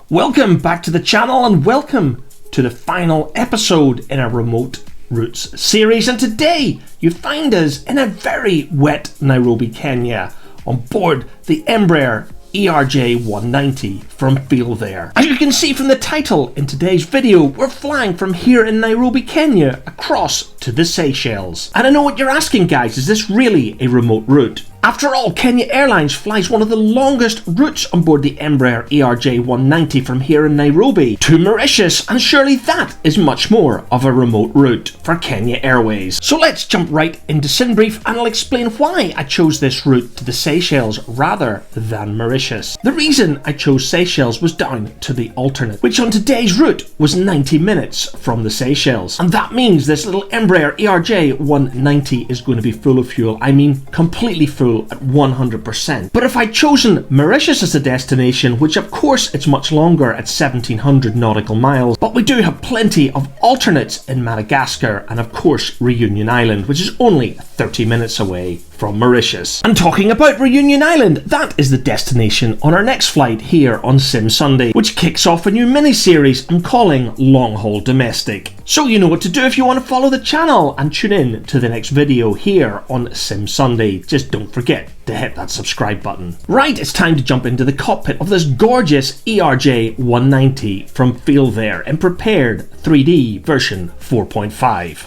Welcome back to the channel and welcome to the final episode in our remote routes series, and today you find us in a very wet Nairobi, Kenya on board the Embraer ERJ190 from FeelThere. As you can see from the title in today's video, we're flying from here in Nairobi, Kenya across to the Seychelles. And I know what you're asking, guys, is this really a remote route? After all, Kenya Airlines flies one of the longest routes on board the Embraer ERJ190 from here in Nairobi to Mauritius, and surely that is much more of a remote route for Kenya Airways. So let's jump right into Sin Brief and I'll explain why I chose this route to the Seychelles rather than Mauritius. The reason I chose Seychelles was down to the alternate, which on today's route was 90 minutes from the Seychelles. And that means this little Embraer ERJ190 is going to be full of fuel. I mean completely full at 100%. But if I'd chosen Mauritius as a destination, which of course it's much longer at 1700 nautical miles, but we do have plenty of alternates in Madagascar and of course Reunion Island, which is only 30 minutes away from Mauritius. And talking about Reunion Island, that is the destination on our next flight here on Sim Sunday, which kicks off a new mini-series I'm calling Long Haul Domestic. So you know what to do if you want to follow the channel and tune in to the next video here on Sim Sunday. Just don't forget to hit that subscribe button. Right, it's time to jump into the cockpit of this gorgeous ERJ190 from FeelThere in prepared 3D version 4.5.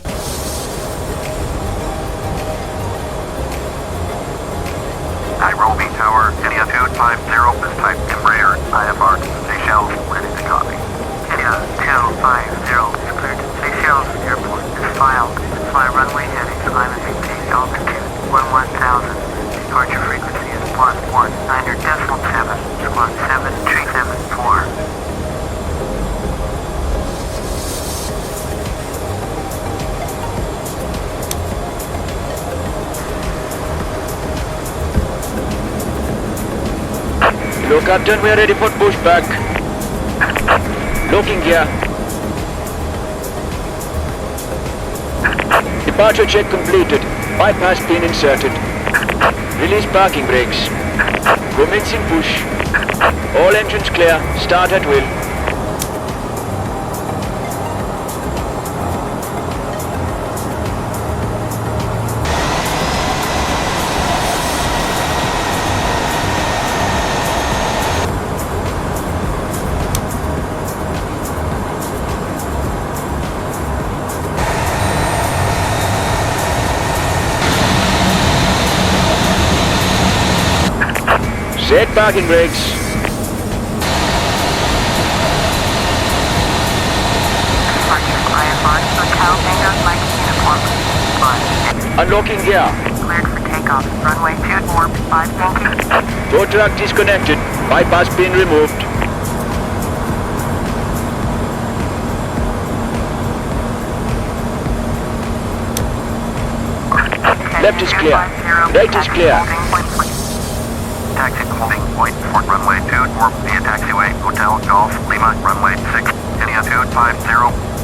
Nairobi Tower, Kenya 250, this type Embraer, IFR, Seychelles, ready to copy. Kenya 250, is cleared to Seychelles Airport, is filed, fly runway heading, island maintain altitude 11,000, departure frequency is 119.7, squawk 7374. Hello Captain, we are ready for pushback. Looking gear. Departure check completed. Bypass pin inserted. Release parking brakes. Commencing push. All engines clear. Start at will. Set parking brakes. Unlocking gear. Cleared for takeoff. Runway 245, thank you. Tow truck disconnected. Bypass pin removed. Left is clear. Right is clear. Taxi holding point for runway 24 via taxiway, Hotel Golf Lima, runway 6, Kenya 250.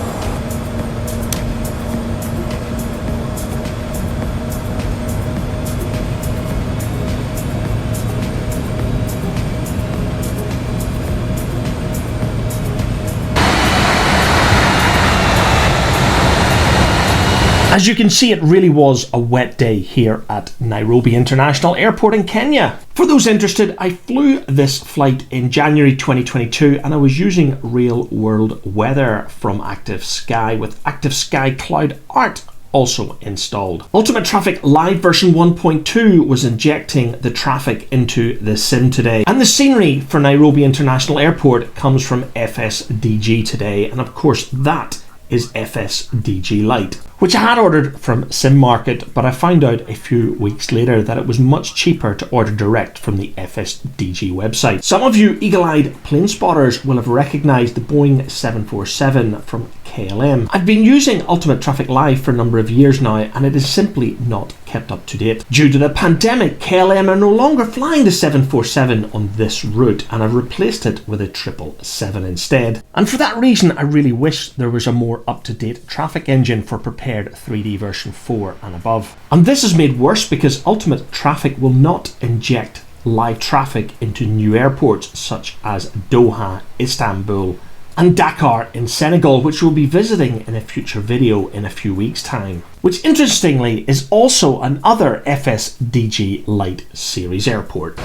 As you can see, it really was a wet day here at Nairobi International Airport in Kenya. For those interested, I flew this flight in January 2022 and I was using real world weather from Active Sky with Active Sky Cloud Art also installed. Ultimate Traffic Live version 1.2 was injecting the traffic into the sim today. And the scenery for Nairobi International Airport comes from FSDG today, and of course that is FSDG Lite, which I had ordered from Sim Market, but I found out a few weeks later that it was much cheaper to order direct from the FSDG website. Some of you eagle-eyed plane spotters will have recognized the Boeing 747 from KLM. I've been using Ultimate Traffic Live for a number of years now and it is simply not kept up to date. Due to the pandemic, KLM are no longer flying the 747 on this route and I've replaced it with a 777 instead. And for that reason, I really wish there was a more up-to-date traffic engine for prepared 3D version 4 and above. And this is made worse because Ultimate Traffic will not inject live traffic into new airports such as Doha, Istanbul and Dakar in Senegal, which we'll be visiting in a future video in a few weeks' time, which interestingly is also another FSDG Lite series airport.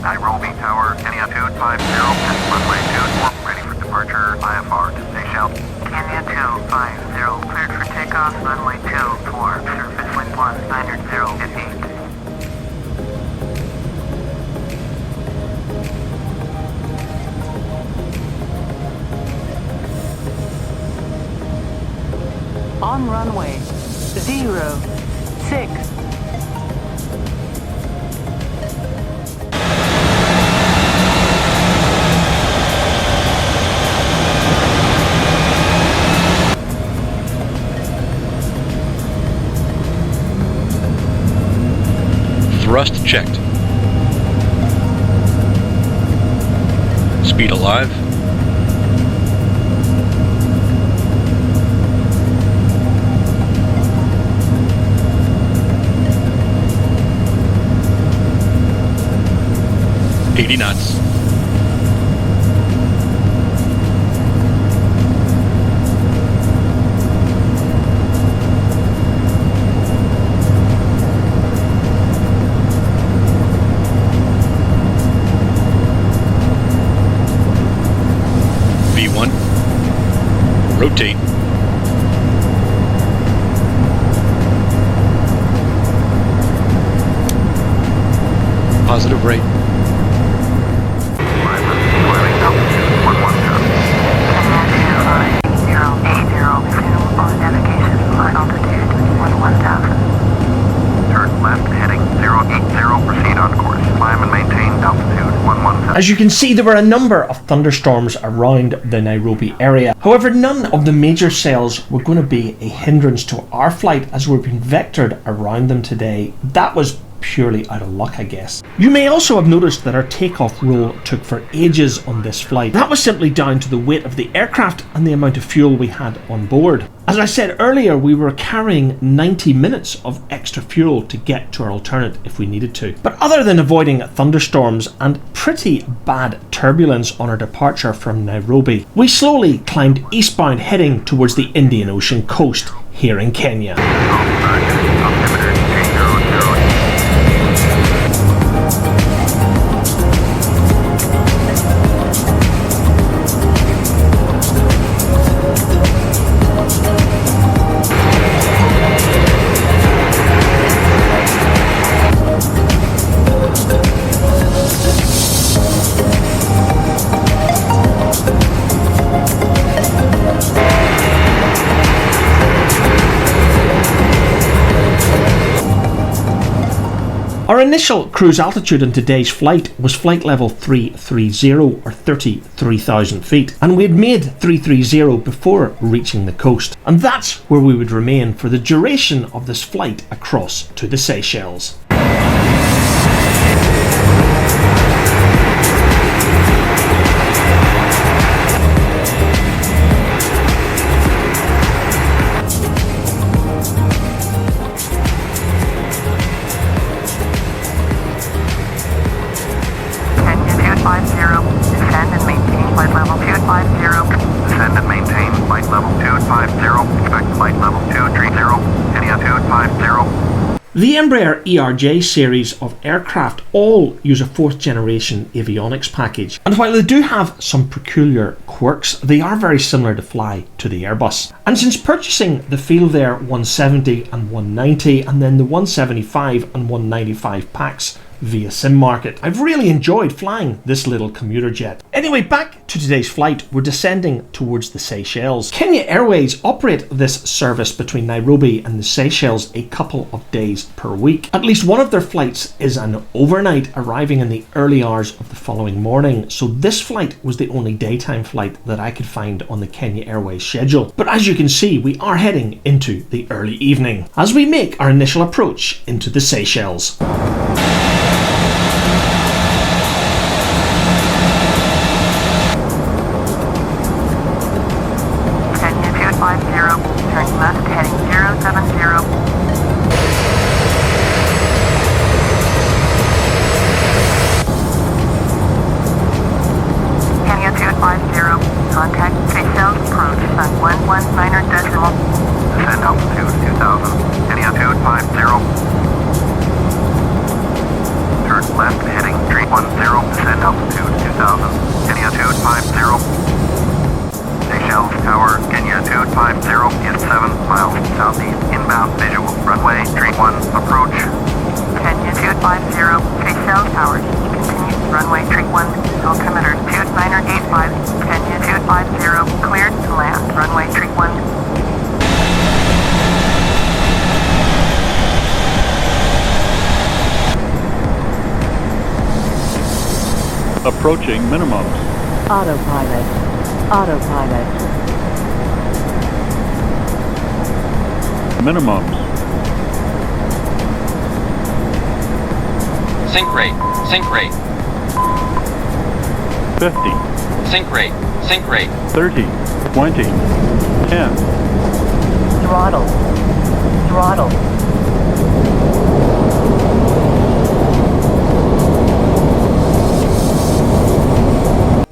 Nairobi Tower, Kenya 250, runway 24, ready for departure, IFR to Seychelles. Kenya 250, cleared for takeoff, runway 24, surface wind 190 at 8. On runway 06. Thrust checked. Speed alive. knots. V1. Rotate. Positive rate. As you can see, there were a number of thunderstorms around the Nairobi area. However, none of the major cells were going to be a hindrance to our flight as we've been vectored around them today. That was purely out of luck, I guess. You may also have noticed that our takeoff roll took for ages on this flight. That was simply down to the weight of the aircraft and the amount of fuel we had on board. As I said earlier, we were carrying 90 minutes of extra fuel to get to our alternate if we needed to. But other than avoiding thunderstorms and pretty bad turbulence on our departure from Nairobi, we slowly climbed eastbound heading towards the Indian Ocean coast here in Kenya. Our initial cruise altitude on today's flight was flight level 330 or 33,000 feet, and we had made 330 before reaching the coast, and that's where we would remain for the duration of this flight across to the Seychelles. The Embraer ERJ series of aircraft all use a 4th generation avionics package, and while they do have some peculiar quirks, they are very similar to fly to the Airbus. And since purchasing the FeelThere 170 and 190 and then the 175 and 195 packs via SimMarket, I've really enjoyed flying this little commuter jet. Anyway, back to today's flight. We're descending towards the Seychelles. Kenya Airways operate this service between Nairobi and the Seychelles a couple of days per week. At least one of their flights is an overnight, arriving in the early hours of the following morning, so this flight was the only daytime flight that I could find on the Kenya Airways schedule. But as you can see, we are heading into the early evening as we make our initial approach into the Seychelles. descend altitude 2000. Any attitude 50. Turn left heading 310, descend altitude 2000. Any attitude 50. Seychelles Tower, Kenya 250 is 7 miles southeast. Inbound visual. Runway 31, approach. Kenya 250, Seychelles Tower. Continue. Runway 31, altimeter 2985. Kenya 250, cleared to land. Runway 31. Approaching minimums. Autopilot. Autopilot. Minimums. Sync rate. Sync rate. 50. Sync rate. Sync rate. 30. 20. 10. Throttle. Throttle.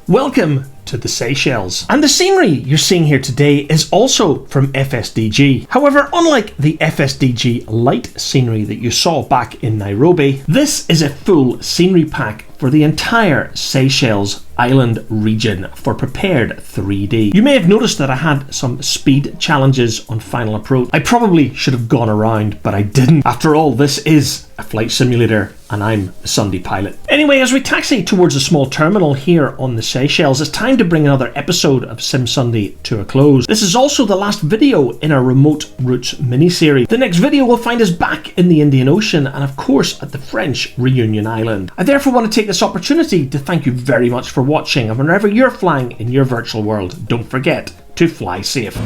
Welcome to the Seychelles. And the scenery you're seeing here today is also from FSDG. However, unlike the FSDG Lite scenery that you saw back in Nairobi, this is a full scenery pack for the entire Seychelles island region for prepared 3D. You may have noticed that I had some speed challenges on final approach. I probably should have gone around, but I didn't. After all, this is a flight simulator and I'm a Sunday pilot. Anyway, as we taxi towards a small terminal here on the Seychelles, it's time to bring another episode of Sim Sunday to a close. This is also the last video in our Remote Routes mini-series. The next video will find us back in the Indian Ocean and of course at the French Reunion Island. I therefore want to take this opportunity to thank you very much for watching, and whenever you're flying in your virtual world, don't forget to fly safe.